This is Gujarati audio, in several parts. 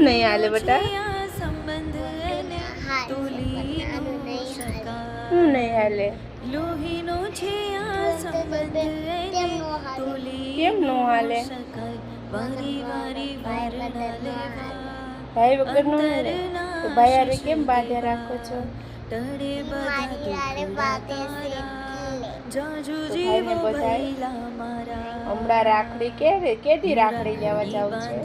નહીં હાલે બેટા? શું નહીં હાલે? કેમ નો હાલે? ભાઈ વગર નો હાલે તો ભાઈ હારે કેમ બાંધે રાખો છો? તો ભાઈને બધાય હમણાં રાખડી કેદી રાખડી લેવા જાવ છે?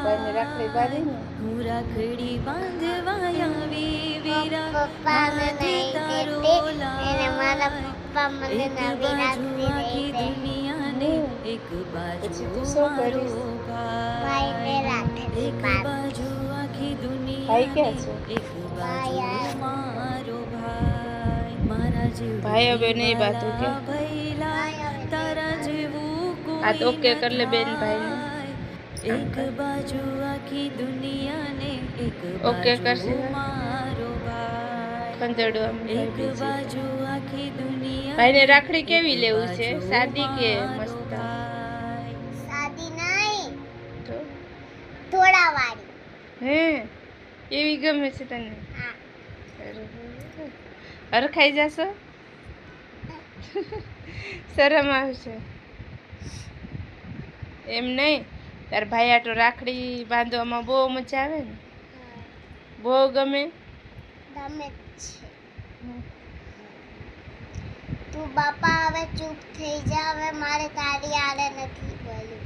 ભાઈને રાખડી બાંધી ને હું રાખડી બાંધવા આવી વીરા હાથ તારો લાય મારા પપ્પા મને નવી રાખડી દે દુનિયાને એક બાજુ મારો ભાઈ એક બાજુ આખી દુનિયા ભાઈ ક્યાં છે? એક બાજુ મારો ભાઈ મારા જેવું ભાઈ હવે નહીં બાતું કે ભઈલા તારા જેવું આ તો ઓકે કર લે બેન ભાઈને એક બાજુ આખી દુનિયાને એક ઓકે કરશે મારો ભાઈ ખંજડો આમ એક બાજુ આખી દુનિયા ભાઈને રાખડી કેવી લેવું છે? સાદી કે મસ્ત? શાદી નહીં તો થોડા વાળી હે એવી ગમે છે તને? હા હરખાઈ જશો? શરમ આવશે એમ નહીં. તાર ભાઈ આટો રાખડી બાંધવામાં બહુ મજા આવે ને? બહુ ગમે? ગમે છે તું બાપા હવે ચૂપ થઈ જા હવે મારે તારી આરે નથી બોલું